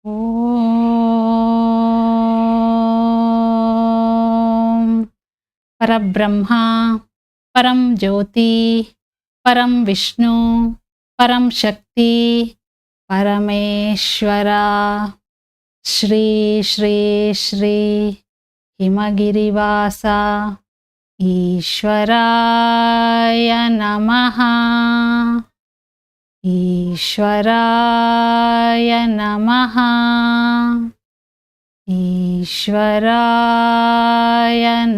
ಓಂ ಪರಬ್ರಹ್ಮ ಪರಂ ಜ್ಯೋತಿ ಪರಂ ವಿಷ್ಣು ಪರಂ ಶಕ್ತಿ ಪರಮೇಶ್ವರ ಶ್ರೀ ಶ್ರೀ ಶ್ರೀ ಹಿಮಗಿರಿವಾಸ ಈಶ್ವರಾಯ ನಮಃ. ಈಶ್ವರಾಯ ನಮಃ. ಈಶ್ವರಾಯ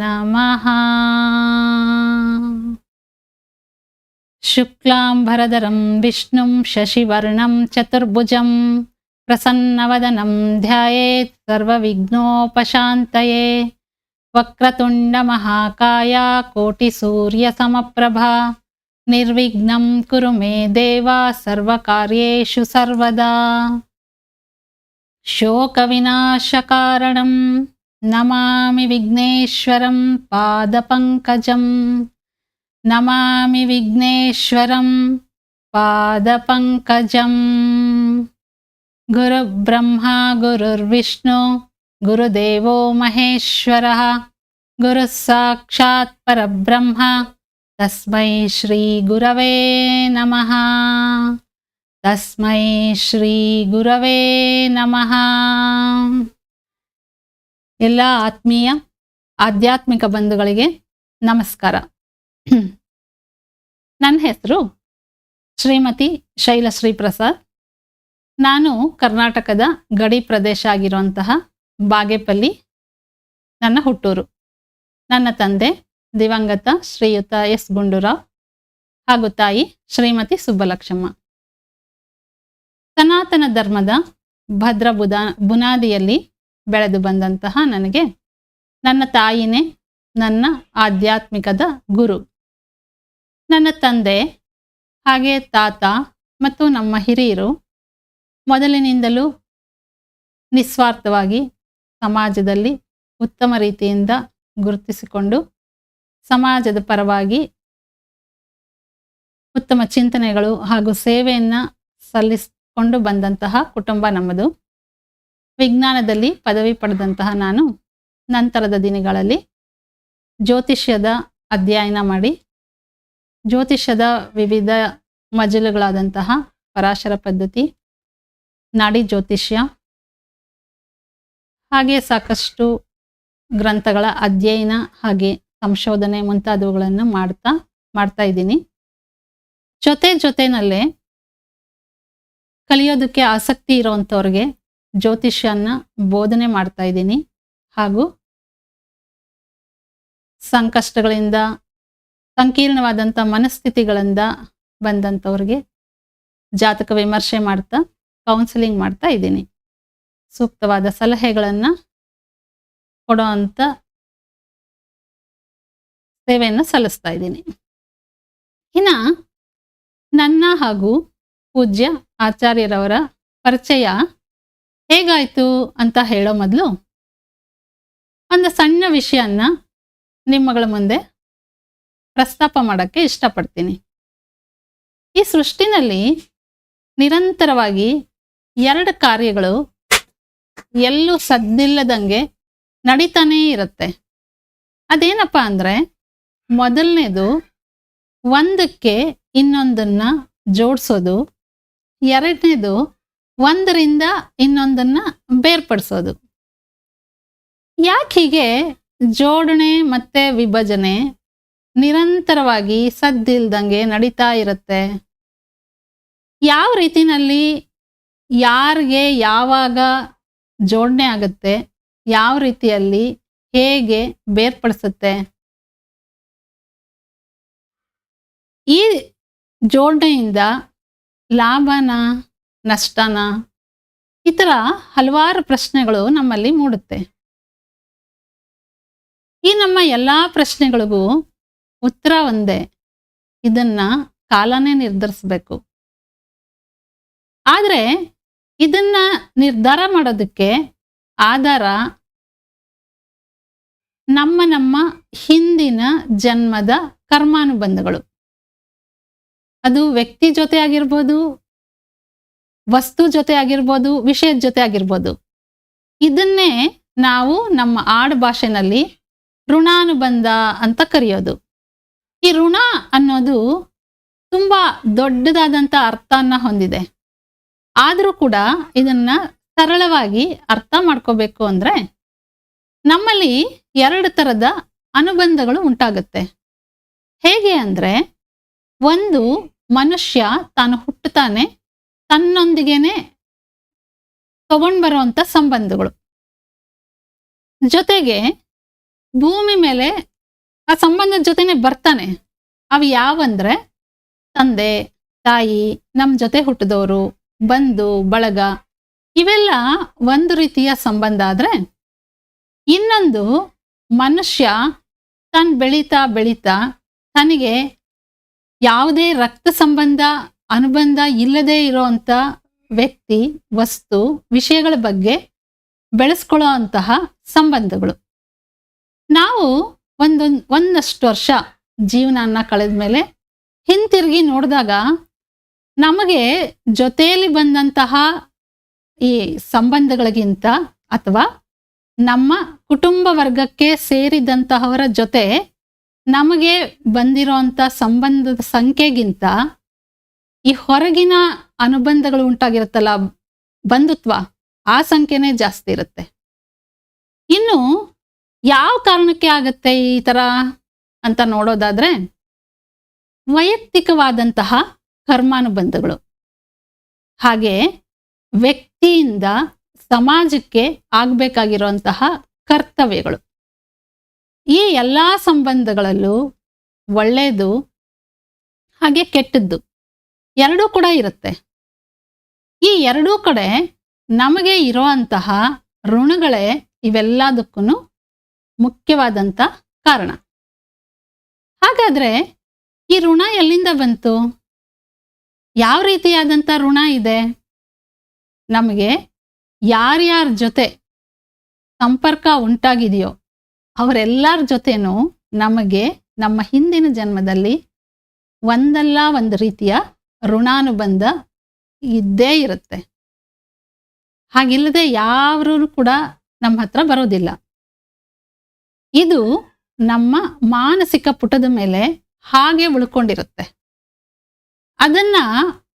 ನಮಃ. ಶುಕ್ಲಾಂಬರಧರಂ ವಿಷ್ಣುಂ ಶಶಿವರ್ಣಂ ಚತುರ್ಭುಜಂ ಪ್ರಸನ್ನವದನಂ ಧ್ಯಾಯೇತ್ ಸರ್ವವಿಘ್ನೋಪಶಾಂತಯೇ. ವಕ್ರತುಂಡ ಮಹಾಕಾಯ ಕೋಟಿಸೂರ್ಯಸಮಪ್ರಭಾ ನಿರ್ವಿಘ್ನಂ ಕುರು ಮೇ ದೇವ ಸರ್ವಕಾರ್ಯೇಷು ಸರ್ವದಾ. ಶೋಕವಿನಾಶಕಾರಣಂ ನಮಾಮಿ ವಿಘ್ನೇಶ್ವರಂ ಪಾದಪಂಕಜಂ. ನಮಾಮಿ ವಿಘ್ನೇಶ್ವರಂ ಪಾದಪಂಕಜಂ. ಗುರುಬ್ರಹ್ಮ ಗುರುರ್ವಿಷ್ಣು ಗುರುದೇವೋ ಮಹೇಶ್ವರಃ. ಗುರುಃ ಸಾಕ್ಷಾತ್ ಪರಬ್ರಹ್ಮ ತಸ್ಮೈ ಶ್ರೀ ಗುರವೇ ನಮಃ. ತಸ್ಮೈ ಶ್ರೀ ಗುರವೇ ನಮಃ. ಎಲ್ಲ ಆತ್ಮೀಯ ಆಧ್ಯಾತ್ಮಿಕ ಬಂಧುಗಳಿಗೆ ನಮಸ್ಕಾರ. ನನ್ನ ಹೆಸರು ಶ್ರೀಮತಿ ಶೈಲಶ್ರೀ ಪ್ರಸಾದ್. ನಾನು ಕರ್ನಾಟಕದ ಗಡಿ ಪ್ರದೇಶ ಆಗಿರುವಂತಹ ಬಾಗೇಪಲ್ಲಿ ನನ್ನ ಹುಟ್ಟೂರು. ನನ್ನ ತಂದೆ ದಿವಂಗತ ಶ್ರೀಯುತ ಎಸ್ ಗುಂಡೂರಾವ್ ಹಾಗೂ ತಾಯಿ ಶ್ರೀಮತಿ ಸುಬ್ಬಲಕ್ಷ್ಮಮ್ಮ. ಸನಾತನ ಧರ್ಮದ ಭದ್ರ ಬುನಾದಿಯಲ್ಲಿ ಬೆಳೆದು ಬಂದಂತಹ ನನಗೆ ನನ್ನ ತಾಯಿನೇ ನನ್ನ ಆಧ್ಯಾತ್ಮಿಕದ ಗುರು. ನನ್ನ ತಂದೆ ಹಾಗೆ ತಾತ ಮತ್ತು ನಮ್ಮ ಹಿರಿಯರು ಮೊದಲಿನಿಂದಲೂ ನಿಸ್ವಾರ್ಥವಾಗಿ ಸಮಾಜದಲ್ಲಿ ಉತ್ತಮ ರೀತಿಯಿಂದ ಗುರುತಿಸಿಕೊಂಡು ಸಮಾಜದ ಪರವಾಗಿ ಉತ್ತಮ ಚಿಂತನೆಗಳು ಹಾಗೂ ಸೇವೆಯನ್ನು ಸಲ್ಲಿಸಿಕೊಂಡು ಬಂದಂತಹ ಕುಟುಂಬ ನಮ್ಮದು. ವಿಜ್ಞಾನದಲ್ಲಿ ಪದವಿ ಪಡೆದಂತಹ ನಾನು ನಂತರದ ದಿನಗಳಲ್ಲಿ ಜ್ಯೋತಿಷ್ಯದ ಅಧ್ಯಯನ ಮಾಡಿ ಜ್ಯೋತಿಷ್ಯದ ವಿವಿಧ ಮಜಲುಗಳಾದಂತಹ ಪರಾಶರ ಪದ್ಧತಿ, ನಾಡಿ ಜ್ಯೋತಿಷ್ಯ ಹಾಗೆ ಸಾಕಷ್ಟು ಗ್ರಂಥಗಳ ಅಧ್ಯಯನ ಹಾಗೆ ಸಂಶೋಧನೆ ಮುಂತಾದವುಗಳನ್ನು ಮಾಡ್ತಾ ಇದ್ದೀನಿ. ಜೊತೆನಲ್ಲೇ ಕಲಿಯೋದಕ್ಕೆ ಆಸಕ್ತಿ ಇರೋವಂಥವ್ರಿಗೆ ಜ್ಯೋತಿಷ್ಯನ ಬೋಧನೆ ಮಾಡ್ತಾ ಇದ್ದೀನಿ. ಹಾಗೂ ಸಂಕಷ್ಟಗಳಿಂದ ಸಂಕೀರ್ಣವಾದಂಥ ಮನಸ್ಥಿತಿಗಳಿಂದ ಬಂದಂಥವ್ರಿಗೆ ಜಾತಕ ವಿಮರ್ಶೆ ಮಾಡ್ತಾ ಕೌನ್ಸಿಲಿಂಗ್ ಮಾಡ್ತಾ ಇದ್ದೀನಿ. ಸೂಕ್ತವಾದ ಸಲಹೆಗಳನ್ನು ಕೊಡುವಂಥ ಸೇವೆಯನ್ನು ಸಲ್ಲಿಸ್ತಾ ಇದ್ದೀನಿ. ಇನ್ನು ನನ್ನ ಹಾಗೂ ಪೂಜ್ಯ ಆಚಾರ್ಯರವರ ಪರಿಚಯ ಹೇಗಾಯಿತು ಅಂತ ಹೇಳೋ ಮೊದಲು ಒಂದು ಸಣ್ಣ ವಿಷಯನ ನಿಮ್ಮಗಳ ಮುಂದೆ ಪ್ರಸ್ತಾಪ ಮಾಡೋಕ್ಕೆ ಇಷ್ಟಪಡ್ತೀನಿ. ಈ ಸೃಷ್ಟಿನಲ್ಲಿ ನಿರಂತರವಾಗಿ ಎರಡು ಕಾರ್ಯಗಳು ಎಲ್ಲೂ ಸದ್ದಿಲ್ಲದಂಗೆ ನಡೀತಾನೇ ಇರುತ್ತೆ. ಅದೇನಪ್ಪ ಅಂದರೆ, ಮೊದಲನೇದು ಒಂದಕ್ಕೆ ಇನ್ನೊಂದನ್ನು ಜೋಡಿಸೋದು, ಎರಡನೇದು ಒಂದರಿಂದ ಇನ್ನೊಂದನ್ನು ಬೇರ್ಪಡಿಸೋದು. ಯಾಕೆ ಹೀಗೆ ಜೋಡಣೆ ಮತ್ತು ವಿಭಜನೆ ನಿರಂತರವಾಗಿ ಸದ್ದಿಲ್ದಂಗೆ ನಡೀತಾ ಇರುತ್ತೆ? ಯಾವ ರೀತಿನಲ್ಲಿ ಯಾರಿಗೆ ಯಾವಾಗ ಜೋಡಣೆ ಆಗುತ್ತೆ, ಯಾವ ರೀತಿಯಲ್ಲಿ ಹೇಗೆ ಬೇರ್ಪಡಿಸುತ್ತೆ? ಈ ಜೋಡಣೆಯಿಂದ ಲಾಭನ ನಷ್ಟನ ಈ ಥರ ಹಲವಾರು ಪ್ರಶ್ನೆಗಳು ನಮ್ಮಲ್ಲಿ ಮೂಡುತ್ತೆ. ಈ ನಮ್ಮ ಎಲ್ಲ ಪ್ರಶ್ನೆಗಳಿಗೂ ಉತ್ತರ ಒಂದೇ, ಇದನ್ನ ಕಾಲನೇ ನಿರ್ಧರಿಸಬೇಕು. ಆದರೆ ಇದನ್ನ ನಿರ್ಧಾರ ಮಾಡೋದಕ್ಕೆ ಆಧಾರ ನಮ್ಮ ಹಿಂದಿನ ಜನ್ಮದ ಕರ್ಮಾನುಬಂಧಗಳು. ಅದು ವ್ಯಕ್ತಿ ಜೊತೆ ಆಗಿರ್ಬೋದು, ವಸ್ತು ಜೊತೆ ಆಗಿರ್ಬೋದು, ವಿಷಯದ ಜೊತೆ ಆಗಿರ್ಬೋದು. ಇದನ್ನೇ ನಾವು ನಮ್ಮ ಆಡು ಭಾಷೆನಲ್ಲಿ ಋಣಾನುಬಂಧ ಅಂತ ಕರೆಯೋದು. ಈ ಋಣ ಅನ್ನೋದು ತುಂಬ ದೊಡ್ಡದಾದಂಥ ಅರ್ಥನ ಹೊಂದಿದೆ. ಆದರೂ ಕೂಡ ಇದನ್ನ ಸರಳವಾಗಿ ಅರ್ಥ ಮಾಡ್ಕೋಬೇಕು ಅಂದರೆ ನಮ್ಮಲ್ಲಿ 2 ಥರದ ಅನುಬಂಧಗಳು ಉಂಟಾಗುತ್ತೆ. ಹೇಗೆ ಅಂದರೆ, ಒಂದು ಮನುಷ್ಯ ತಾನು ಹುಟ್ಟುತ್ತಾನೆ, ತನ್ನೊಂದಿಗೇನೆ ತಗೊಂಡು ಬರುವಂಥ ಸಂಬಂಧಗಳು. ಜೊತೆಗೆ ಭೂಮಿ ಮೇಲೆ ಆ ಸಂಬಂಧದ ಜೊತೆನೆ ಬರ್ತಾನೆ. ಅವು ಯಾವಂದ್ರೆ ತಂದೆ, ತಾಯಿ, ನಮ್ಮ ಜೊತೆ ಹುಟ್ಟಿದವರು, ಬಂಧು ಬಳಗ, ಇವೆಲ್ಲ ಒಂದು ರೀತಿಯ ಸಂಬಂಧ. ಆದರೆ ಇನ್ನೊಂದು, ಮನುಷ್ಯ ತಾನು ಬೆಳೀತಾ ಬೆಳೀತಾ ತನಗೆ ಯಾವುದೇ ರಕ್ತ ಸಂಬಂಧ ಅನುಬಂಧ ಇಲ್ಲದೆ ಇರೋವಂಥ ವ್ಯಕ್ತಿ, ವಸ್ತು, ವಿಷಯಗಳ ಬಗ್ಗೆ ಬೆಳೆಸ್ಕೊಳ್ಳೋ ಅಂತಹ ಸಂಬಂಧಗಳು. ನಾವು ಒಂದಷ್ಟು ವರ್ಷ ಜೀವನನ ಕಳೆದ ಮೇಲೆ ಹಿಂತಿರುಗಿ ನೋಡಿದಾಗ ನಮಗೆ ಜೊತೆಯಲ್ಲಿ ಬಂದಂತಹ ಈ ಸಂಬಂಧಗಳಿಗಿಂತ ಅಥವಾ ನಮ್ಮ ಕುಟುಂಬ ವರ್ಗಕ್ಕೆ ಸೇರಿದಂತಹವರ ಜೊತೆ ನಮಗೆ ಬಂದಿರೋಂಥ ಸಂಬಂಧದ ಸಂಖ್ಯೆಗಿಂತ ಈ ಹೊರಗಿನ ಅನುಬಂಧಗಳು ಉಂಟಾಗಿರುತ್ತಲ್ಲ, ಬಂಧುತ್ವ, ಆ ಸಂಖ್ಯೆನೇ ಜಾಸ್ತಿ ಇರುತ್ತೆ. ಇನ್ನು ಯಾವ ಕಾರಣಕ್ಕೆ ಆಗತ್ತೆ ಈ ಥರ ಅಂತ ನೋಡೋದಾದ್ರೆ, ವೈಯಕ್ತಿಕವಾದಂತಹ ಕರ್ಮಾನುಬಂಧಗಳು, ಹಾಗೆ ವ್ಯಕ್ತಿಯಿಂದ ಸಮಾಜಕ್ಕೆ ಆಗಬೇಕಾಗಿರುವಂತಹ ಕರ್ತವ್ಯಗಳು. ಈ ಎಲ್ಲ ಸಂಬಂಧಗಳಲ್ಲೂ ಒಳ್ಳೆಯದು ಹಾಗೆ ಕೆಟ್ಟದ್ದು ಎರಡೂ ಕೂಡ ಇರುತ್ತೆ. ಈ ಎರಡೂ ಕಡೆ ನಮಗೆ ಇರುವಂತಹ ಋಣಗಳೇ ಇವೆಲ್ಲದಕ್ಕೂ ಮುಖ್ಯವಾದಂಥ ಕಾರಣ. ಹಾಗಾದ್ರೆ ಈ ಋಣ ಎಲ್ಲಿಂದ ಬಂತು? ಯಾವ ರೀತಿಯಾದಂಥ ಋಣ ಇದೆ? ನಮಗೆ ಯಾರ್ಯಾರ ಜೊತೆ ಸಂಪರ್ಕ ಉಂಟಾಗಿದೆಯೋ ಅವರೆಲ್ಲರ ಜೊತೆನೂ ನಮಗೆ ನಮ್ಮ ಹಿಂದಿನ ಜನ್ಮದಲ್ಲಿ ಒಂದಲ್ಲ ಒಂದು ರೀತಿಯ ಋಣಾನುಬಂಧ ಇದ್ದೇ ಇರುತ್ತೆ. ಹಾಗಿಲ್ಲದೆ ಯಾರೂ ಕೂಡ ನಮ್ಮ ಹತ್ರ ಬರೋದಿಲ್ಲ. ಇದು ನಮ್ಮ ಮಾನಸಿಕ ಪುಟದ ಮೇಲೆ ಹಾಗೆ ಉಳ್ಕೊಂಡಿರುತ್ತೆ. ಅದನ್ನ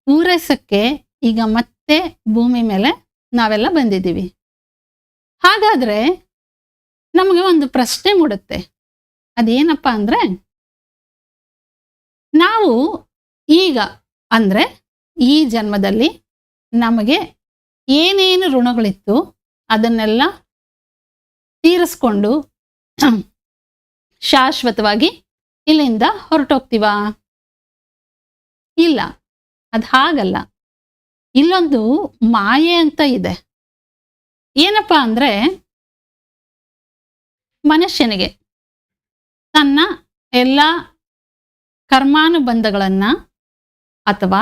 ಪೂರೈಸಕ್ಕೆ ಈಗ ಮತ್ತೆ ಭೂಮಿ ಮೇಲೆ ನಾವೆಲ್ಲ ಬಂದಿದ್ದೀವಿ. ಹಾಗಾದ್ರೆ ನಮಗೆ ಒಂದು ಪ್ರಶ್ನೆ ಮೂಡುತ್ತೆ. ಅದೇನಪ್ಪ ಅಂದ್ರೆ, ನಾವು ಈಗ ಅಂದ್ರೆ ಈ ಜನ್ಮದಲ್ಲಿ ನಮಗೆ ಏನೇನು ಋಣಗಳಿತ್ತು ಅದನ್ನೆಲ್ಲ ತೀರಿಸ್ಕೊಂಡು ಶಾಶ್ವತವಾಗಿ ಇಲ್ಲಿಂದ ಹೊರಟೋಗ್ತೀವಾ? ಇಲ್ಲ, ಅದು ಹಾಗಲ್ಲ. ಇಲ್ಲೊಂದು ಮಾಯೆ ಅಂತ ಇದೆ. ಏನಪ್ಪ ಅಂದ್ರೆ, ಮನುಷ್ಯನಿಗೆ ತನ್ನ ಎಲ್ಲ ಕರ್ಮಾನುಬಂಧಗಳನ್ನು ಅಥವಾ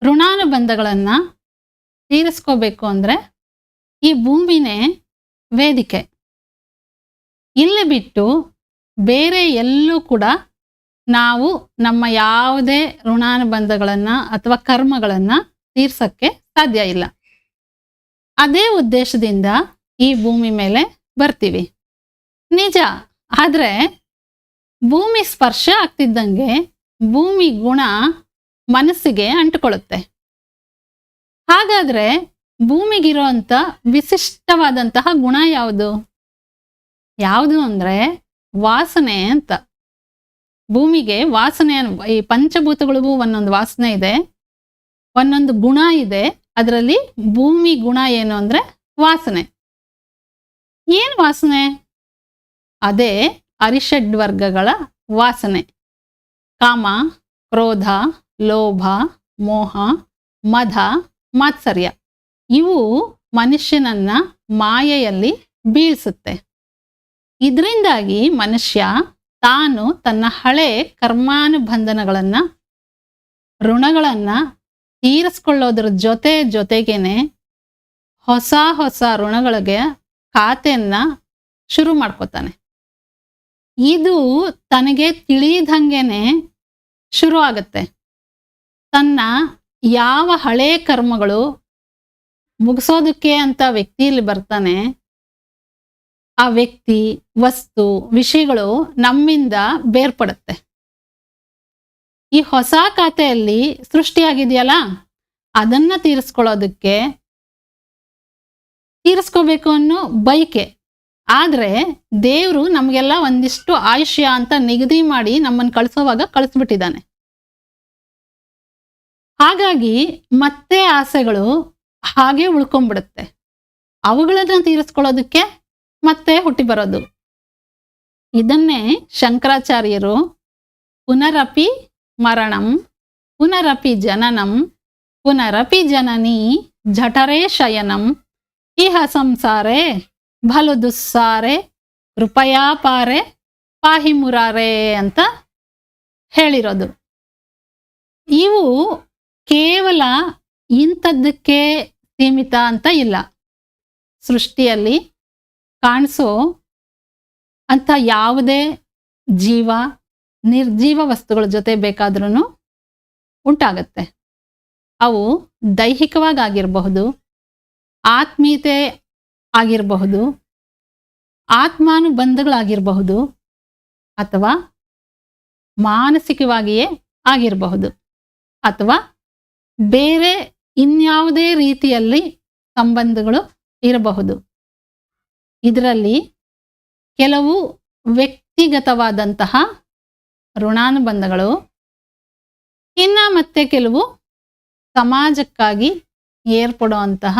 ಋಣಾನುಬಂಧಗಳನ್ನು ತೀರಿಸ್ಕೋಬೇಕು ಅಂದರೆ ಈ ಭೂಮಿನೇ ವೇದಿಕೆ. ಇಲ್ಲಿ ಬಿಟ್ಟು ಬೇರೆ ಎಲ್ಲೂ ಕೂಡ ನಾವು ನಮ್ಮ ಯಾವುದೇ ಋಣಾನುಬಂಧಗಳನ್ನು ಅಥವಾ ಕರ್ಮಗಳನ್ನು ತೀರ್ಸಕ್ಕೆ ಸಾಧ್ಯ ಇಲ್ಲ. ಅದೇ ಉದ್ದೇಶದಿಂದ ಈ ಭೂಮಿ ಮೇಲೆ ಬರ್ತೀವಿ, ನಿಜ. ಆದರೆ ಭೂಮಿ ಸ್ಪರ್ಶ ಆಗ್ತಿದ್ದಂಗೆ ಭೂಮಿ ಗುಣ ಮನಸ್ಸಿಗೆ ಅಂಟಿಕೊಳ್ಳುತ್ತೆ. ಹಾಗಾದ್ರೆ ಭೂಮಿಗಿರುವಂಥ ವಿಶಿಷ್ಟವಾದಂತಹ ಗುಣ ಯಾವುದು? ಯಾವುದು ಅಂದರೆ ವಾಸನೆ ಅಂತ. ಭೂಮಿಗೆ ವಾಸನೆ, ಈ ಪಂಚಭೂತಗಳಿಗೂ ಒಂದೊಂದು ವಾಸನೆ ಇದೆ, ಒಂದೊಂದು ಗುಣ ಇದೆ. ಅದರಲ್ಲಿ ಭೂಮಿ ಗುಣ ಏನು ಅಂದರೆ ವಾಸನೆ. ಏನು ವಾಸನೆ? ಅದೇ ಅರಿಷಡ್ವರ್ಗಗಳ ವಾಸನೆ. ಕಾಮ, ಕ್ರೋಧ, ಲೋಭ, ಮೋಹ, ಮದ, ಮಾತ್ಸರ್ಯ ಇವು ಮನುಷ್ಯನನ್ನ ಮಾಯೆಯಲ್ಲಿ ಬೀಳಿಸುತ್ತೆ. ಇದರಿಂದಾಗಿ ಮನುಷ್ಯ ತಾನು ತನ್ನ ಹಳೆ ಕರ್ಮಾನುಬಂಧನಗಳನ್ನು, ಋಣಗಳನ್ನು ತೀರಿಸ್ಕೊಳ್ಳೋದ್ರ ಜೊತೆಗೇನೆ ಹೊಸ ಹೊಸ ಋಣಗಳಿಗೆ ಖಾತೆಯನ್ನ ಶುರು ಮಾಡ್ಕೋತಾನೆ. ಇದು ತನಗೆ ತಿಳಿದಂಗೆನೆ ಶುರು ಆಗುತ್ತೆ. ತನ್ನ ಯಾವ ಹಳೆ ಕರ್ಮಗಳು ಮುಗಿಸೋದಕ್ಕೆ ಅಂತ ವ್ಯಕ್ತಿಯಲ್ಲಿ ಬರ್ತಾನೆ, ಆ ವ್ಯಕ್ತಿ, ವಸ್ತು, ವಿಷಯಗಳು ನಮ್ಮಿಂದ ಬೇರ್ಪಡುತ್ತೆ. ಈ ಹೊಸ ಖಾತೆಯಲ್ಲಿ ಸೃಷ್ಟಿಯಾಗಿದೆಯಲ್ಲ, ಅದನ್ನ ತೀರಿಸ್ಕೋಬೇಕು ಅನ್ನೋ ಬಯಕೆ. ಆದ್ರೆ ದೇವರು ನಮಗೆಲ್ಲ ಒಂದಿಷ್ಟು ಆಯುಷ್ಯ ಅಂತ ನಿಗದಿ ಮಾಡಿ ನಮ್ಮನ್ನು ಕಳಿಸೋವಾಗ ಕಳಿಸ್ಬಿಟ್ಟಿದ್ದಾನೆ. ಹಾಗಾಗಿ ಮತ್ತೆ ಆಸೆಗಳು ಹಾಗೆ ಉಳ್ಕೊಂಡ್ಬಿಡುತ್ತೆ. ಅವುಗಳನ್ನ ತೀರಿಸ್ಕೊಳ್ಳೋದಕ್ಕೆ ಮತ್ತೆ ಹುಟ್ಟಿ ಬರೋದು. ಇದನ್ನೇ ಶಂಕರಾಚಾರ್ಯರು ಪುನರಪಿ ಮರಣಂ ಪುನರಪಿ ಜನನಂ ಪುನರಪಿ ಜನನಿ ಜಠರೇ ಶಯನಂ ಇಹ ಸಂಸಾರೇ ಬಲು ದುಸ್ಸಾರೆ ಕೃಪಯಾ ಪಾರೆ ಪಾಹಿ ಮುರಾರೆ ಅಂತ ಹೇಳಿರೋದು. ಇವು ಕೇವಲ ಇಂಥದ್ದಕ್ಕೆ ಸೀಮಿತ ಅಂತ ಇಲ್ಲ. ಸೃಷ್ಟಿಯಲ್ಲಿ ಕಾಣಿಸೋ ಅಂಥ ಯಾವುದೇ ಜೀವ, ನಿರ್ಜೀವ ವಸ್ತುಗಳ ಜೊತೆ ಬೇಕಾದ್ರೂ ಉಂಟಾಗತ್ತೆ. ಅವು ದೈಹಿಕವಾಗಿ ಆಗಿರಬಹುದು, ಆತ್ಮೀಯತೆ ಆಗಿರಬಹುದು, ಆತ್ಮಾನುಬಂಧಗಳಾಗಿರಬಹುದು, ಅಥವಾ ಮಾನಸಿಕವಾಗಿಯೇ ಆಗಿರಬಹುದು, ಅಥವಾ ಬೇರೆ ಇನ್ಯಾವುದೇ ರೀತಿಯಲ್ಲಿ ಸಂಬಂಧಗಳು ಇರಬಹುದು. ಇದರಲ್ಲಿ ಕೆಲವು ವ್ಯಕ್ತಿಗತವಾದಂತಹ ಋಣಾನುಬಂಧಗಳು, ಮತ್ತೆ ಕೆಲವು ಸಮಾಜಕ್ಕಾಗಿ ಏರ್ಪಡುವಂತಹ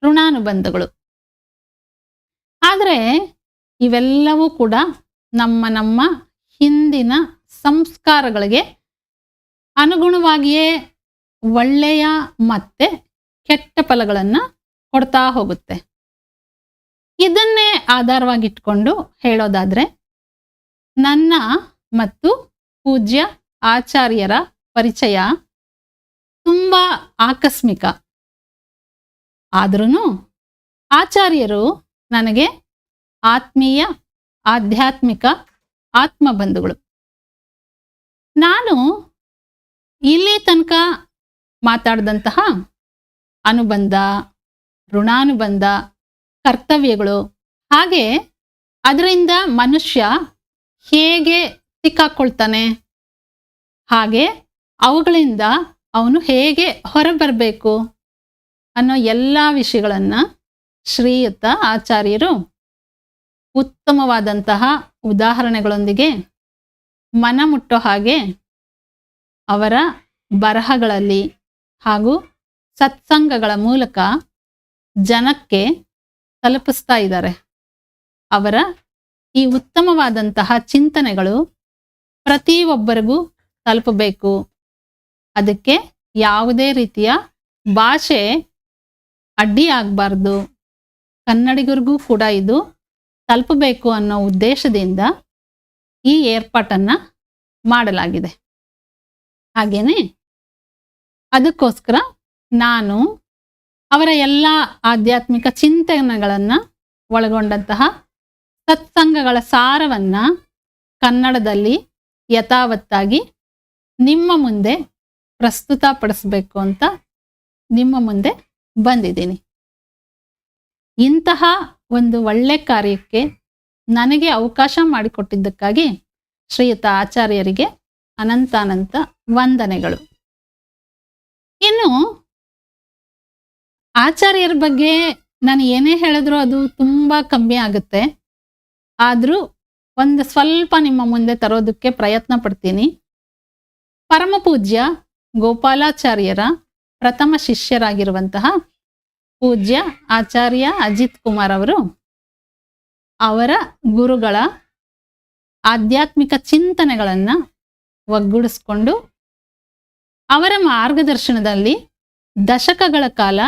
ಋಣಾನುಬಂಧಗಳು. ಆದರೆ ಇವೆಲ್ಲವೂ ಕೂಡ ನಮ್ಮ ಹಿಂದಿನ ಸಂಸ್ಕಾರಗಳಿಗೆ ಅನುಗುಣವಾಗಿಯೇ ಒಳ್ಳೆಯ ಮತ್ತೆ ಕೆಟ್ಟ ಫಲಗಳನ್ನು ಕೊಡ್ತಾ ಹೋಗುತ್ತೆ. ಇದನ್ನೇ ಆಧಾರವಾಗಿಟ್ಕೊಂಡು ಹೇಳೋದಾದ್ರೆ, ನನ್ನ ಮತ್ತು ಪೂಜ್ಯ ಆಚಾರ್ಯರ ಪರಿಚಯ ತುಂಬ ಆಕಸ್ಮಿಕ. ಆದ್ರೂ ಆಚಾರ್ಯರು ನನಗೆ ಆತ್ಮೀಯ, ಆಧ್ಯಾತ್ಮಿಕ ಆತ್ಮಬಂಧುಗಳು. ನಾನು ಇಲ್ಲಿ ತನಕ ಮಾತಾಡಿದಂತಹ ಅನುಬಂಧ, ಋಣಾನುಬಂಧ, ಕರ್ತವ್ಯಗಳು, ಹಾಗೆ ಅದರಿಂದ ಮನುಷ್ಯ ಹೇಗೆ ಸಿಕ್ಕಾಕೊಳ್ತಾನೆ, ಹಾಗೆ ಅವುಗಳಿಂದ ಅವನು ಹೇಗೆ ಹೊರಬರಬೇಕು ಅನ್ನೋ ಎಲ್ಲ ವಿಷಯಗಳನ್ನು ಶ್ರೀಯುತ ಆಚಾರ್ಯರು ಉತ್ತಮವಾದಂತಹ ಉದಾಹರಣೆಗಳೊಂದಿಗೆ ಮನಮುಟ್ಟೋ ಹಾಗೆ ಅವರ ಬರಹಗಳಲ್ಲಿ ಹಾಗೂ ಸತ್ಸಂಗಗಳ ಮೂಲಕ ಜನಕ್ಕೆ ತಲುಪಿಸ್ತಾ ಇದ್ದಾರೆ. ಅವರ ಈ ಉತ್ತಮವಾದಂತಹ ಚಿಂತನೆಗಳು ಪ್ರತಿಯೊಬ್ಬರಿಗೂ ತಲುಪಬೇಕು. ಅದಕ್ಕೆ ಯಾವುದೇ ರೀತಿಯ ಭಾಷೆ ಅಡ್ಡಿ ಆಗಬಾರ್ದು, ಕನ್ನಡಿಗರಿಗೂ ಕೂಡ ಇದು ತಲುಪಬೇಕು ಅನ್ನೋ ಉದ್ದೇಶದಿಂದ ಈ ಏರ್ಪಾಟನ್ನು ಮಾಡಲಾಗಿದೆ. ಹಾಗೇನೆ ಅದಕ್ಕೋಸ್ಕರ ನಾನು ಅವರ ಎಲ್ಲ ಆಧ್ಯಾತ್ಮಿಕ ಚಿಂತನೆಗಳನ್ನು ಒಳಗೊಂಡಂತಹ ಸತ್ಸಂಗಗಳ ಸಾರವನ್ನು ಕನ್ನಡದಲ್ಲಿ ಯಥಾವತ್ತಾಗಿ ನಿಮ್ಮ ಮುಂದೆ ಪ್ರಸ್ತುತಪಡಿಸಬೇಕು ಅಂತ ನಿಮ್ಮ ಮುಂದೆ ಬಂದಿದ್ದೀನಿ. ಇಂತಹ ಒಂದು ಒಳ್ಳೆ ಕಾರ್ಯಕ್ಕೆ ನನಗೆ ಅವಕಾಶ ಮಾಡಿಕೊಟ್ಟಿದ್ದಕ್ಕಾಗಿ ಶ್ರೀಯುತ ಆಚಾರ್ಯರಿಗೆ ಅನಂತಾನಂತ ವಂದನೆಗಳು. ಇನ್ನು ಆಚಾರ್ಯರ ಬಗ್ಗೆ ನಾನು ಏನೇ ಹೇಳಿದ್ರು ಅದು ತುಂಬ ಕಮ್ಮಿ ಆಗುತ್ತೆ. ಆದರೂ ಒಂದು ಸ್ವಲ್ಪ ನಿಮ್ಮ ಮುಂದೆ ತರೋದಕ್ಕೆ ಪ್ರಯತ್ನ ಪಡ್ತೀನಿ. ಪರಮ ಪೂಜ್ಯ ಗೋಪಾಲಾಚಾರ್ಯರ ಪ್ರಥಮ ಶಿಷ್ಯರಾಗಿರುವಂತಹ ಪೂಜ್ಯ ಆಚಾರ್ಯ ಅಜಿತ್ ಕುಮಾರ್ ಅವರು ಅವರ ಗುರುಗಳ ಆಧ್ಯಾತ್ಮಿಕ ಚಿಂತನೆಗಳನ್ನು ಒಗ್ಗೂಡಿಸ್ಕೊಂಡು ಅವರ ಮಾರ್ಗದರ್ಶನದಲ್ಲಿ ದಶಕಗಳ ಕಾಲ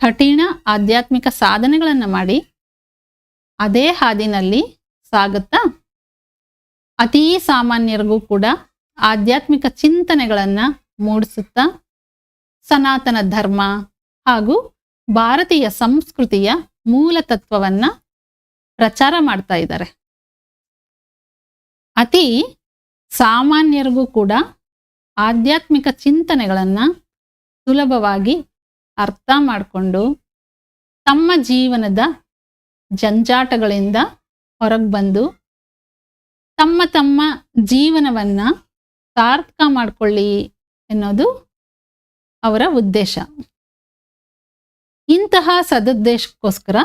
ಕಠಿಣ ಆಧ್ಯಾತ್ಮಿಕ ಸಾಧನೆಗಳನ್ನು ಮಾಡಿ ಅದೇ ಹಾದಿನಲ್ಲಿ ಸಾಗುತ್ತಾ ಅತೀ ಸಾಮಾನ್ಯರಿಗೂ ಕೂಡ ಆಧ್ಯಾತ್ಮಿಕ ಚಿಂತನೆಗಳನ್ನು ಮೂಡಿಸುತ್ತಾ ಸನಾತನ ಧರ್ಮ ಹಾಗೂ ಭಾರತೀಯ ಸಂಸ್ಕೃತಿಯ ಮೂಲ ತತ್ವವನ್ನು ಪ್ರಚಾರ ಮಾಡ್ತಾ ಇದ್ದಾರೆ. ಅತಿ ಸಾಮಾನ್ಯರಿಗೂ ಕೂಡ ಆಧ್ಯಾತ್ಮಿಕ ಚಿಂತನೆಗಳನ್ನು ಸುಲಭವಾಗಿ ಅರ್ಥ ಮಾಡಿಕೊಂಡು ತಮ್ಮ ಜೀವನದ ಜಂಜಾಟಗಳಿಂದ ಹೊರಗೆ ಬಂದು ತಮ್ಮ ತಮ್ಮ ಜೀವನವನ್ನು ಸಾರ್ಥಕ ಮಾಡಿಕೊಳ್ಳಿ ಎನ್ನೋದು ಅವರ ಉದ್ದೇಶ. ಇಂತಹ ಸದುದ್ದೇಶಕ್ಕೋಸ್ಕರ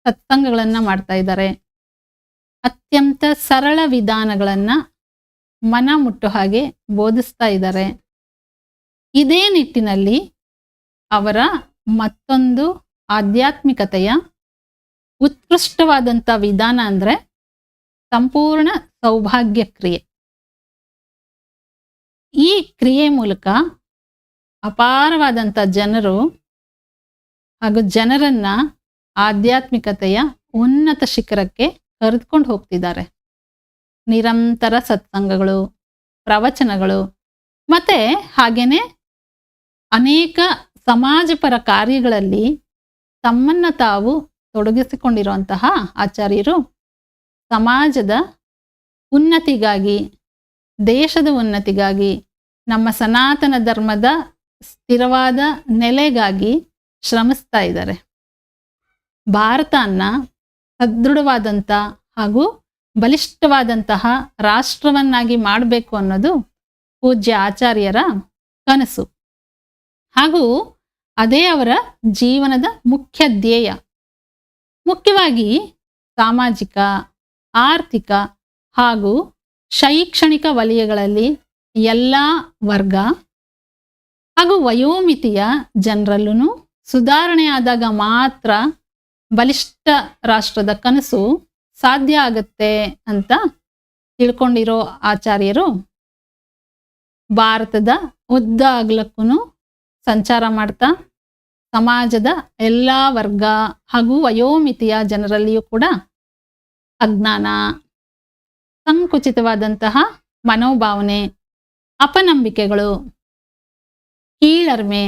ಸತ್ಸಂಗಗಳನ್ನು ಮಾಡ್ತಾ ಇದ್ದಾರೆ. ಅತ್ಯಂತ ಸರಳ ವಿಧಾನಗಳನ್ನು ಮನ ಮುಟ್ಟೋ ಹಾಗೆ ಬೋಧಿಸ್ತಾ ಇದ್ದಾರೆ. ಇದೇ ನಿಟ್ಟಿನಲ್ಲಿ ಅವರ ಮತ್ತೊಂದು ಆಧ್ಯಾತ್ಮಿಕತೆಯ ಉತ್ಕೃಷ್ಟವಾದಂಥ ವಿಧಾನ ಅಂದರೆ ಸಂಪೂರ್ಣ ಸೌಭಾಗ್ಯ ಕ್ರಿಯೆ. ಈ ಕ್ರಿಯೆ ಮೂಲಕ ಅಪಾರವಾದಂಥ ಜನರು ಹಾಗೂ ಜನರನ್ನ ಆಧ್ಯಾತ್ಮಿಕತೆಯ ಉನ್ನತ ಶಿಖರಕ್ಕೆ ಕರೆದುಕೊಂಡು ಹೋಗ್ತಿದ್ದಾರೆ. ನಿರಂತರ ಸತ್ಸಂಗಗಳು, ಪ್ರವಚನಗಳು ಮತ್ತೆ ಹಾಗೇನೆ ಅನೇಕ ಸಮಾಜಪರ ಕಾರ್ಯಗಳಲ್ಲಿ ತಮ್ಮನ್ನ ತಾವು ತೊಡಗಿಸಿಕೊಂಡಿರುವಂತಹ ಆಚಾರ್ಯರು ಸಮಾಜದ ಉನ್ನತಿಗಾಗಿ, ದೇಶದ ಉನ್ನತಿಗಾಗಿ, ನಮ್ಮ ಸನಾತನ ಧರ್ಮದ ಸ್ಥಿರವಾದ ನೆಲೆಗಾಗಿ ಶ್ರಮಿಸ್ತಾ ಇದ್ದಾರೆ. ಭಾರತನ ಸದೃಢವಾದಂಥ ಹಾಗೂ ಬಲಿಷ್ಠವಾದಂತಹ ರಾಷ್ಟ್ರವನ್ನಾಗಿ ಮಾಡಬೇಕು ಅನ್ನೋದು ಪೂಜ್ಯ ಆಚಾರ್ಯರ ಕನಸು. ಹಾಗೂ ಅದೇ ಅವರ ಜೀವನದ ಮುಖ್ಯ ಧ್ಯೇಯ. ಮುಖ್ಯವಾಗಿ ಸಾಮಾಜಿಕ, ಆರ್ಥಿಕ ಹಾಗೂ ಶೈಕ್ಷಣಿಕ ವಲಯಗಳಲ್ಲಿ ಎಲ್ಲ ವರ್ಗ ಹಾಗೂ ವಯೋಮಿತಿಯ ಜನರಲ್ಲೂ ಸುಧಾರಣೆ ಆದಾಗ ಮಾತ್ರ ಬಲಿಷ್ಠ ರಾಷ್ಟ್ರದ ಕನಸು ಸಾಧ್ಯ ಆಗತ್ತೆ ಅಂತ ತಿಳ್ಕೊಂಡಿರೋ ಆಚಾರ್ಯರು ಭಾರತದ ಉದ್ದ ಅಗಲಕ್ಕೂ ಸಂಚಾರ ಮಾಡ್ತಾ ಸಮಾಜದ ಎಲ್ಲ ವರ್ಗ ಹಾಗೂ ವಯೋಮಿತಿಯ ಜನರಲ್ಲಿಯೂ ಕೂಡ ಅಜ್ಞಾನ, ಸಂಕುಚಿತವಾದಂತಹ ಮನೋಭಾವನೆ, ಅಪನಂಬಿಕೆಗಳು, ಕೀಳರ್ಮೆ,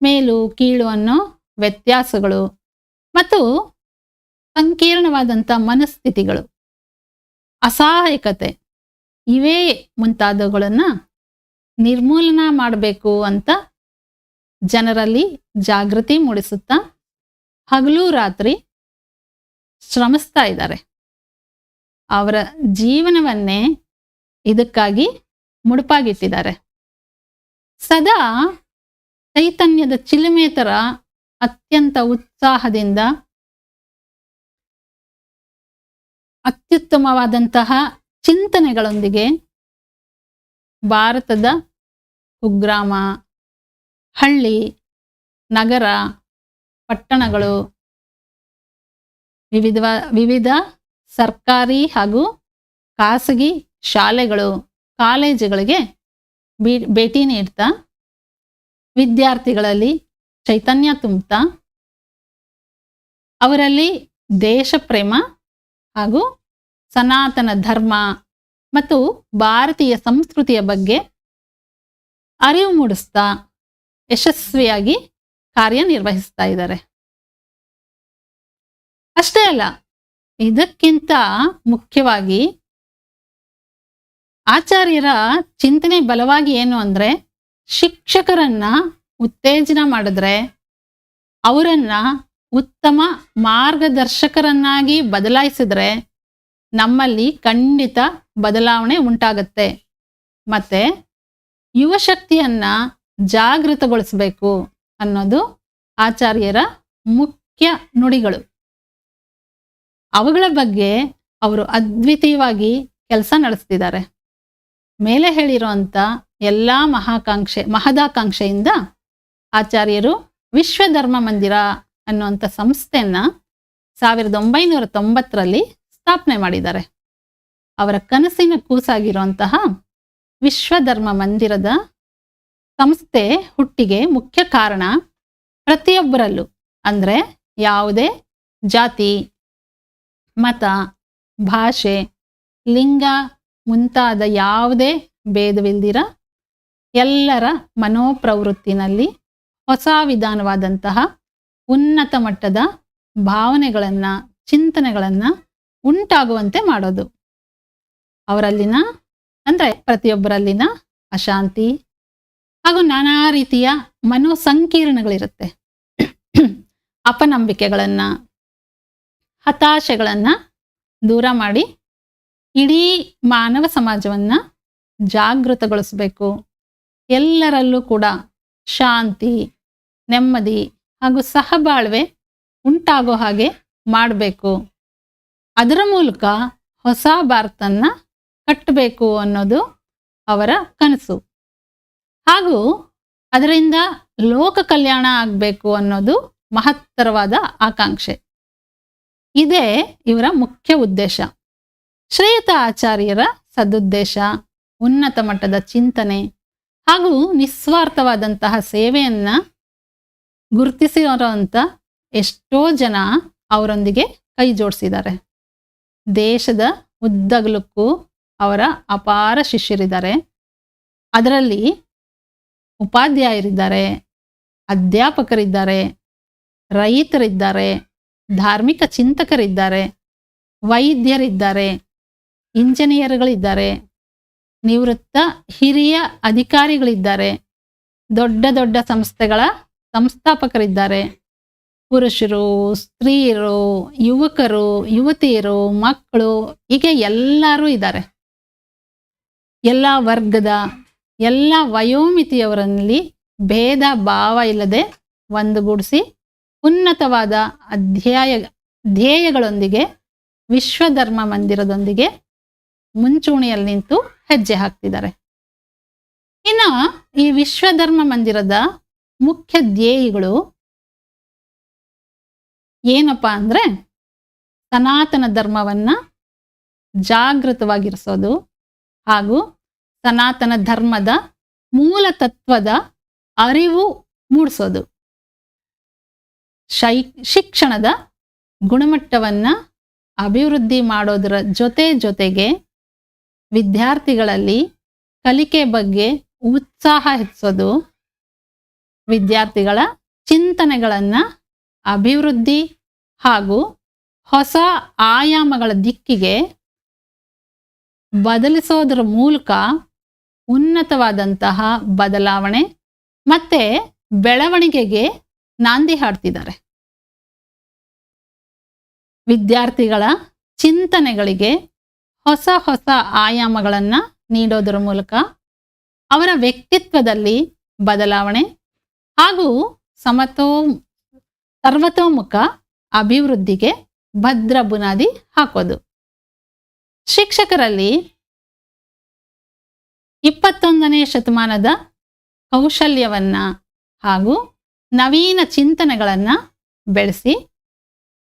ಮೇಲು ಕೀಳು ಅನ್ನೋ ವ್ಯತ್ಯಾಸಗಳು ಮತ್ತು ಸಂಕೀರ್ಣವಾದಂಥ ಮನಸ್ಥಿತಿಗಳು, ಅಸಹಾಯಕತೆ ಇವೇ ಮುಂತಾದವುಗಳನ್ನು ನಿರ್ಮೂಲನ ಮಾಡಬೇಕು ಅಂತ ಜನರಲ್ಲಿ ಜಾಗೃತಿ ಮೂಡಿಸುತ್ತಾ ಹಗಲು ರಾತ್ರಿ ಶ್ರಮಿಸ್ತಾ ಇದ್ದಾರೆ. ಅವರ ಜೀವನವನ್ನೇ ಇದಕ್ಕಾಗಿ ಮುಡುಪಾಗಿಟ್ಟಿದ್ದಾರೆ. ಸದಾ ಚೈತನ್ಯದ ಚಿಲುಮೆ ಥರ ಅತ್ಯಂತ ಉತ್ಸಾಹದಿಂದ ಅತ್ಯುತ್ತಮವಾದಂತಹ ಚಿಂತನೆಗಳೊಂದಿಗೆ ಭಾರತದ ಕುಗ್ರಾಮ, ಹಳ್ಳಿ, ನಗರ, ಪಟ್ಟಣಗಳು, ವಿವಿಧ ಸರ್ಕಾರಿ ಹಾಗೂ ಖಾಸಗಿ ಶಾಲೆಗಳು, ಕಾಲೇಜುಗಳಿಗೆ ಭೇಟಿ ನೀಡ್ತಾ ವಿದ್ಯಾರ್ಥಿಗಳಲ್ಲಿ ಚೈತನ್ಯ ತುಂಬುತ್ತಾ ಅವರಲ್ಲಿ ದೇಶ ಪ್ರೇಮ ಹಾಗೂ ಸನಾತನ ಧರ್ಮ ಮತ್ತು ಭಾರತೀಯ ಸಂಸ್ಕೃತಿಯ ಬಗ್ಗೆ ಅರಿವು ಮೂಡಿಸ್ತಾ ಯಶಸ್ವಿಯಾಗಿ ಕಾರ್ಯನಿರ್ವಹಿಸ್ತಾ ಇದ್ದಾರೆ. ಅಷ್ಟೇ ಅಲ್ಲ, ಇದಕ್ಕಿಂತ ಮುಖ್ಯವಾಗಿ ಆಚಾರ್ಯರ ಚಿಂತನೆ ಬಲವಾಗಿ ಏನು ಅಂದರೆ, ಶಿಕ್ಷಕರನ್ನ ಉತ್ತೇಜನ ಮಾಡಿದ್ರೆ ಅವರನ್ನ ಉತ್ತಮ ಮಾರ್ಗದರ್ಶಕರನ್ನಾಗಿ ಬದಲಾಯಿಸಿದ್ರೆ ನಮ್ಮಲ್ಲಿ ಖಂಡಿತ ಬದಲಾವಣೆ ಉಂಟಾಗತ್ತೆ. ಮತ್ತೆ ಯುವಶಕ್ತಿಯನ್ನ ಜಾಗೃತಗೊಳಿಸಬೇಕು ಅನ್ನೋದು ಆಚಾರ್ಯರ ಮುಖ್ಯ ನುಡಿಗಳು. ಅವುಗಳ ಬಗ್ಗೆ ಅವರು ಅದ್ವಿತೀಯವಾಗಿ ಕೆಲಸ ನಡೆಸ್ತಿದ್ದಾರೆ. ಮೇಲೆ ಹೇಳಿರುವಂಥ ಎಲ್ಲ ಮಹದಾಕಾಂಕ್ಷೆಯಿಂದ ಆಚಾರ್ಯರು ವಿಶ್ವಧರ್ಮ ಮಂದಿರ ಅನ್ನುವಂಥ ಸಂಸ್ಥೆಯನ್ನ 1990ರಲ್ಲಿ ಸ್ಥಾಪನೆ ಮಾಡಿದ್ದಾರೆ. ಅವರ ಕನಸಿನ ಕೂಸಾಗಿರುವಂತಹ ವಿಶ್ವಧರ್ಮ ಮಂದಿರದ ಸಂಸ್ಥೆ ಹುಟ್ಟಿಗೆ ಮುಖ್ಯ ಕಾರಣ ಪ್ರತಿಯೊಬ್ಬರಲ್ಲೂ ಅಂದರೆ ಯಾವುದೇ ಜಾತಿ, ಮತ, ಭಾಷೆ, ಲಿಂಗ ಮುಂತಾದ ಯಾವುದೇ ಭೇದವಿಲ್ದಿರ ಎಲ್ಲರ ಮನೋಪ್ರವೃತ್ತಿನಲ್ಲಿ ಹೊಸ ವಿಧಾನವಾದಂತಹ ಉನ್ನತ ಮಟ್ಟದ ಭಾವನೆಗಳನ್ನು, ಚಿಂತನೆಗಳನ್ನು ಉಂಟಾಗುವಂತೆ ಮಾಡೋದು. ಅವರಲ್ಲಿನ ಅಂದರೆ ಪ್ರತಿಯೊಬ್ಬರಲ್ಲಿನ ಅಶಾಂತಿ, ಹಾಗೂ ನಾನಾ ರೀತಿಯ ಮನೋಸಂಕೀರ್ಣಗಳಿರುತ್ತೆ. ಅಪನಂಬಿಕೆಗಳನ್ನು, ಹತಾಶೆಗಳನ್ನು ದೂರ ಮಾಡಿ ಇಡೀ ಮಾನವ ಸಮಾಜವನ್ನು ಜಾಗೃತಗೊಳಿಸಬೇಕು. ಎಲ್ಲರಲ್ಲೂ ಕೂಡ ಶಾಂತಿ, ನೆಮ್ಮದಿ ಹಾಗೂ ಸಹಬಾಳ್ವೆ ಉಂಟಾಗೋ ಹಾಗೆ ಮಾಡಬೇಕು. ಅದರ ಮೂಲಕ ಹೊಸ ಭಾರತನ ಕಟ್ಟಬೇಕು ಅನ್ನೋದು ಅವರ ಕನಸು. ಹಾಗೂ ಅದರಿಂದ ಲೋಕ ಕಲ್ಯಾಣ ಆಗಬೇಕು ಅನ್ನೋದು ಮಹತ್ತರವಾದ ಆಕಾಂಕ್ಷೆ. ಇದೇ ಇವರ ಮುಖ್ಯ ಉದ್ದೇಶ. ಶ್ರೀಯುತ ಆಚಾರ್ಯರ ಸದುದ್ದೇಶ, ಉನ್ನತ ಮಟ್ಟದ ಚಿಂತನೆ ಹಾಗೂ ನಿಸ್ವಾರ್ಥವಾದಂತಹ ಸೇವೆಯನ್ನು ಗುರುತಿಸಿರೋಂಥ ಎಷ್ಟೋ ಜನ ಅವರೊಂದಿಗೆ ಕೈ ಜೋಡಿಸಿದ್ದಾರೆ. ದೇಶದ ಉದ್ದಗಲಕ್ಕೂ ಅವರ ಅಪಾರ ಶಿಷ್ಯರಿದ್ದಾರೆ. ಅದರಲ್ಲಿ ಉಪಾಧ್ಯಾಯರಿದ್ದಾರೆ, ಅಧ್ಯಾಪಕರಿದ್ದಾರೆ, ರೈತರಿದ್ದಾರೆ, ಧಾರ್ಮಿಕ ಚಿಂತಕರಿದ್ದಾರೆ, ವೈದ್ಯರಿದ್ದಾರೆ, ಇಂಜಿನಿಯರ್ಗಳಿದ್ದಾರೆ, ನಿವೃತ್ತ ಹಿರಿಯ ಅಧಿಕಾರಿಗಳಿದ್ದಾರೆ, ದೊಡ್ಡ ದೊಡ್ಡ ಸಂಸ್ಥೆಗಳ ಸಂಸ್ಥಾಪಕರಿದ್ದಾರೆ, ಪುರುಷರು, ಸ್ತ್ರೀಯರು, ಯುವಕರು, ಯುವತಿಯರು, ಮಕ್ಕಳು, ಹೀಗೆ ಎಲ್ಲರೂ ಇದ್ದಾರೆ. ಎಲ್ಲ ವರ್ಗದ, ಎಲ್ಲ ವಯೋಮಿತಿಯವರಲ್ಲಿ ಭೇದ ಭಾವ ಇಲ್ಲದೆ ಒಂದುಗೂಡಿಸಿ ಉನ್ನತವಾದ ಧ್ಯೇಯಗಳೊಂದಿಗೆ ವಿಶ್ವಧರ್ಮ ಮಂದಿರದೊಂದಿಗೆ ಮುಂಚೂಣಿಯಲ್ಲಿ ನಿಂತು ಹೆಜ್ಜೆ ಹಾಕ್ತಿದ್ದಾರೆ. ಇನ್ನು ಈ ವಿಶ್ವಧರ್ಮ ಮಂದಿರದ ಮುಖ್ಯ ಧ್ಯೇಯಗಳು ಏನಪ್ಪ ಅಂದರೆ, ಸನಾತನ ಧರ್ಮವನ್ನು ಜಾಗೃತವಾಗಿರಿಸೋದು ಹಾಗೂ ಸನಾತನ ಧರ್ಮದ ಮೂಲ ತತ್ವದ ಅರಿವು ಮೂಡಿಸೋದು, ಶಿಕ್ಷಣದ ಗುಣಮಟ್ಟವನ್ನು ಅಭಿವೃದ್ಧಿ ಮಾಡೋದರ ಜೊತೆಗೆ ವಿದ್ಯಾರ್ಥಿಗಳಲ್ಲಿ ಕಲಿಕೆ ಬಗ್ಗೆ ಉತ್ಸಾಹ ಹೆಚ್ಚಿಸೋದು, ವಿದ್ಯಾರ್ಥಿಗಳ ಚಿಂತನೆಗಳನ್ನು ಅಭಿವೃದ್ಧಿ ಹಾಗೂ ಹೊಸ ಆಯಾಮಗಳ ದಿಕ್ಕಿಗೆ ಬದಲಿಸೋದರ ಮೂಲಕ ಉನ್ನತವಾದಂತಹ ಬದಲಾವಣೆ ಮತ್ತು ಬೆಳವಣಿಗೆಗೆ ನಾಂದಿ ಹಾಡ್ತಿದ್ದಾರೆ. ವಿದ್ಯಾರ್ಥಿಗಳ ಚಿಂತನೆಗಳಿಗೆ ಹೊಸ ಹೊಸ ಆಯಾಮಗಳನ್ನು ನೀಡೋದರ ಮೂಲಕ ಅವರ ವ್ಯಕ್ತಿತ್ವದಲ್ಲಿ ಬದಲಾವಣೆ ಹಾಗೂ ಸರ್ವತೋಮುಖ ಅಭಿವೃದ್ಧಿಗೆ ಭದ್ರ ಬುನಾದಿ ಹಾಕೋದು. ಶಿಕ್ಷಕರಲ್ಲಿ 21ನೇ ಶತಮಾನದ ಕೌಶಲ್ಯವನ್ನು ಹಾಗೂ ನವೀನ ಚಿಂತನೆಗಳನ್ನು ಬೆಳೆಸಿ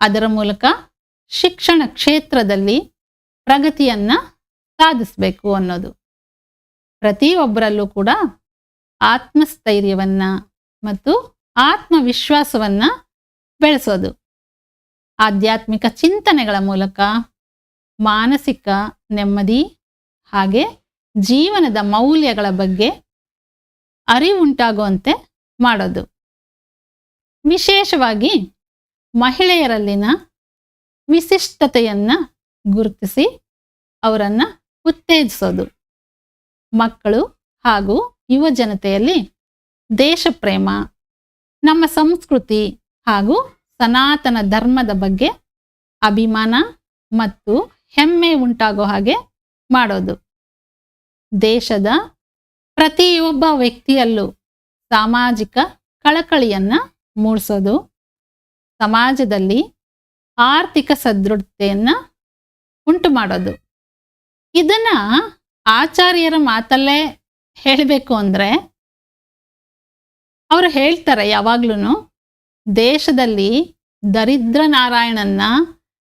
ಅದರ ಮೂಲಕ ಶಿಕ್ಷಣ ಕ್ಷೇತ್ರದಲ್ಲಿ ಪ್ರಗತಿಯನ್ನು ಸಾಧಿಸಬೇಕು ಅನ್ನೋದು. ಪ್ರತಿಯೊಬ್ಬರಲ್ಲೂ ಕೂಡ ಆತ್ಮಸ್ಥೈರ್ಯವನ್ನು ಮತ್ತು ಆತ್ಮವಿಶ್ವಾಸವನ್ನು ಬೆಳೆಸೋದು, ಆಧ್ಯಾತ್ಮಿಕ ಚಿಂತನೆಗಳ ಮೂಲಕ ಮಾನಸಿಕ ನೆಮ್ಮದಿ ಹಾಗೆ ಜೀವನದ ಮೌಲ್ಯಗಳ ಬಗ್ಗೆ ಅರಿವುಂಟಾಗುವಂತೆ ಮಾಡೋದು. ವಿಶೇಷವಾಗಿ ಮಹಿಳೆಯರಲ್ಲಿನ ವಿಶಿಷ್ಟತೆಯನ್ನು ಗುರುತಿಸಿ ಅವರನ್ನು ಉತ್ತೇಜಿಸೋದು, ಮಕ್ಕಳು ಹಾಗೂ ಯುವ ಜನತೆಯಲ್ಲಿ ದೇಶಪ್ರೇಮ, ನಮ್ಮ ಸಂಸ್ಕೃತಿ ಹಾಗೂ ಸನಾತನ ಧರ್ಮದ ಬಗ್ಗೆ ಅಭಿಮಾನ ಮತ್ತು ಹೆಮ್ಮೆ ಉಂಟಾಗೋ ಹಾಗೆ ಮಾಡೋದು. ದೇಶದ ಪ್ರತಿಯೊಬ್ಬ ವ್ಯಕ್ತಿಯಲ್ಲೂ ಸಾಮಾಜಿಕ ಕಳಕಳಿಯನ್ನು ಮೂಡಿಸೋದು, ಸಮಾಜದಲ್ಲಿ ಆರ್ಥಿಕ ಸದೃಢತೆಯನ್ನು ಉಂಟು ಮಾಡೋದು. ಇದನ್ನು ಆಚಾರ್ಯರ ಮಾತಲ್ಲೇ ಹೇಳಬೇಕು ಅಂದರೆ ಅವರು ಹೇಳ್ತಾರೆ, ಯಾವಾಗ್ಲೂ ದೇಶದಲ್ಲಿ ದರಿದ್ರ ನಾರಾಯಣನ್ನ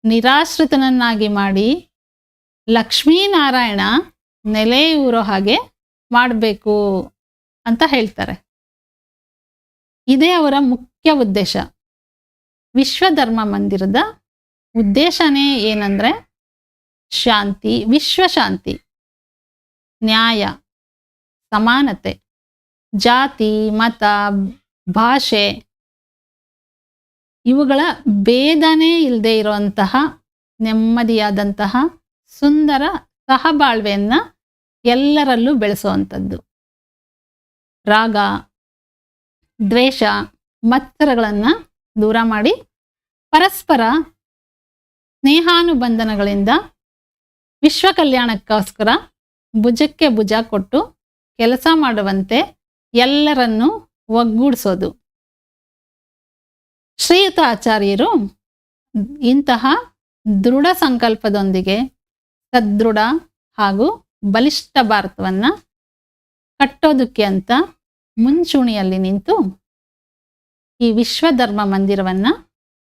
ನಿರಾಶ್ರಿತನನ್ನಾಗಿ ಮಾಡಿ ಲಕ್ಷ್ಮೀನಾರಾಯಣ ನೆಲೆಯೂರೋ ಹಾಗೆ ಮಾಡಬೇಕು ಅಂತ ಹೇಳ್ತಾರೆ. ಇದೇ ಅವರ ಮುಖ್ಯ ಉದ್ದೇಶ. ವಿಶ್ವಧರ್ಮ ಮಂದಿರದ ಉದ್ದೇಶನೇ ಏನಂದರೆ ಶಾಂತಿ, ವಿಶ್ವಶಾಂತಿ, ನ್ಯಾಯ, ಸಮಾನತೆ, ಜಾತಿ, ಮತ, ಭಾಷೆ ಇವುಗಳ ಭೇದನೇ ಇಲ್ಲದೆ ಇರುವಂತಹ ನೆಮ್ಮದಿಯಾದಂತಹ ಸುಂದರ ಸಹಬಾಳ್ವೆಯನ್ನು ಎಲ್ಲರಲ್ಲೂ ಬೆಳೆಸುವಂಥದ್ದು. ರಾಗ, ದ್ವೇಷ, ಮತ್ಸರಗಳನ್ನು ದೂರ ಮಾಡಿ ಪರಸ್ಪರ ಸ್ನೇಹಾನುಬಂಧನಗಳಿಂದ ವಿಶ್ವ ಕಲ್ಯಾಣಕ್ಕೋಸ್ಕರ ಭುಜಕ್ಕೆ ಭುಜ ಕೊಟ್ಟು ಕೆಲಸ ಮಾಡುವಂತೆ ಎಲ್ಲರನ್ನೂ ಒಗ್ಗೂಡಿಸೋದು. ಶ್ರೀಯುತ ಆಚಾರ್ಯರು ಇಂತಹ ದೃಢ ಸಂಕಲ್ಪದೊಂದಿಗೆ ಸದೃಢ ಹಾಗೂ ಬಲಿಷ್ಠ ಭಾರತವನ್ನು ಕಟ್ಟೋದಕ್ಕೆ ಅಂತ ಮುಂಚೂಣಿಯಲ್ಲಿ ನಿಂತು ಈ ವಿಶ್ವಧರ್ಮ ಮಂದಿರವನ್ನು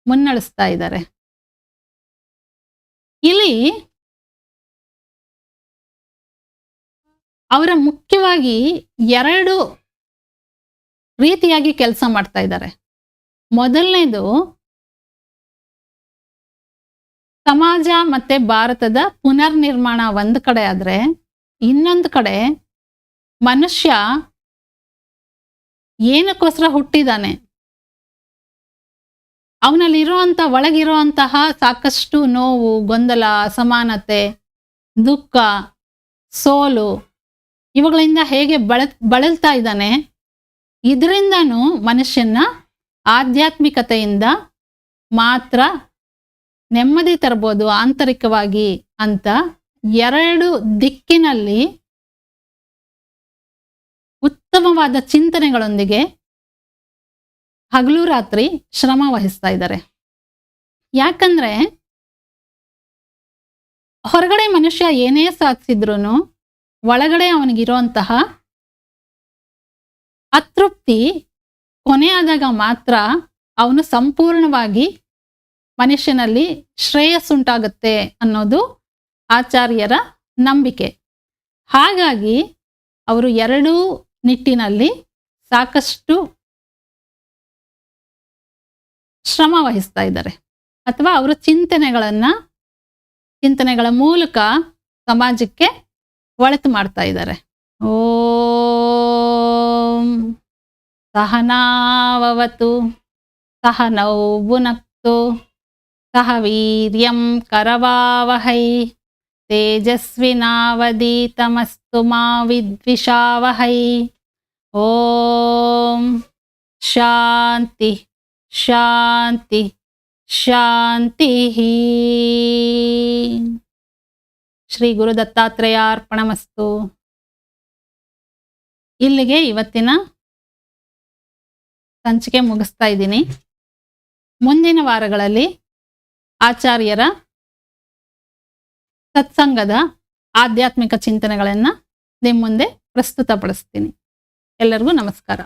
ಮುನ್ನಡೆಸ್ತಾ ಇದ್ದಾರೆ. ಇಲ್ಲಿ ಅವರ ಮುಖ್ಯವಾಗಿ 2 ರೀತಿಯಾಗಿ ಕೆಲಸ ಮಾಡ್ತಾ ಇದ್ದಾರೆ. ಮೊದಲನೇದು ಸಮಾಜ ಮತ್ತೆ ಭಾರತದ ಪುನರ್ನಿರ್ಮಾಣ ಒಂದು ಕಡೆ ಆದ್ರೆ, ಇನ್ನೊಂದು ಕಡೆ ಮನುಷ್ಯ ಏನಕ್ಕೋಸ್ಕರ ಹುಟ್ಟಿದಾನೆ, ಅವನಲ್ಲಿರುವಂಥ ಒಳಗಿರುವಂತಹ ಸಾಕಷ್ಟು ನೋವು, ಗೊಂದಲ, ಅಸಮಾನತೆ, ದುಃಖ, ಸೋಲು ಇವುಗಳಿಂದ ಹೇಗೆ ಬಳಲ್ತಾ ಇದ್ದಾನೆ, ಇದರಿಂದನೂ ಮನುಷ್ಯನ ಆಧ್ಯಾತ್ಮಿಕತೆಯಿಂದ ಮಾತ್ರ ನೆಮ್ಮದಿ ತರಬಹುದು ಆಂತರಿಕವಾಗಿ ಅಂತ 2 ದಿಕ್ಕಿನಲ್ಲಿ ಉತ್ತಮವಾದ ಚಿಂತನೆಗಳೊಂದಿಗೆ ಹಗಲು ರಾತ್ರಿ ಶ್ರಮ ವಹಿಸ್ತಾ ಇದ್ದಾರೆ. ಯಾಕಂದ್ರೆ ಹೊರಗಡೆ ಮನುಷ್ಯ ಏನೇ ಸಾಧಿಸಿದ್ರು ಒಳಗಡೆ ಅವನಿಗಿರುವಂತಹ ಅತೃಪ್ತಿ ಕೊನೆಯಾದಾಗ ಮಾತ್ರ ಅವನು ಸಂಪೂರ್ಣವಾಗಿ ಮನುಷ್ಯನಲ್ಲಿ ಶ್ರೇಯಸ್ಸುಂಟಾಗುತ್ತೆ ಅನ್ನೋದು ಆಚಾರ್ಯರ ನಂಬಿಕೆ. ಹಾಗಾಗಿ ಅವರು 2 ನಿಟ್ಟಿನಲ್ಲಿ ಸಾಕಷ್ಟು ಶ್ರಮ ವಹಿಸ್ತಾ ಇದ್ದಾರೆ, ಅಥವಾ ಅವರು ಚಿಂತನೆಗಳ ಮೂಲಕ ಸಮಾಜಕ್ಕೆ ಒಳಿತು ಮಾಡ್ತಾ ಇದ್ದಾರೆ. ಓಂ ಸಹನಾವವತು ಸಹನೌ ಭುನಕ್ತು ಸಹ ವೀರ್ಯಂ ಕರವಾವಹೈ ತೇಜಸ್ವಿನಾವಧೀತಮಸ್ತು ಮಾ ವಿದ್ವಿಷಾವಹೈ. ಓಂ ಶಾಂತಿ ಶಾಂತಿ ಶಾಂತಿ. ಶ್ರೀ ಗುರು ದತ್ತಾತ್ರೇಯಾರ್ಪಣಮಸ್ತು. ಇಲ್ಲಿಗೆ ಇವತ್ತಿನ ಸಂಚಿಕೆ ಮುಗಿಸ್ತಾ ಇದ್ದೀನಿ. ಮುಂದಿನ ವಾರಗಳಲ್ಲಿ ಆಚಾರ್ಯರ ಸತ್ಸಂಗದ ಆಧ್ಯಾತ್ಮಿಕ ಚಿಂತನೆಗಳನ್ನು ನಿಮ್ಮ ಮುಂದೆ ಪ್ರಸ್ತುತಪಡಿಸ್ತೀನಿ. ಎಲ್ಲರಿಗೂ ನಮಸ್ಕಾರ.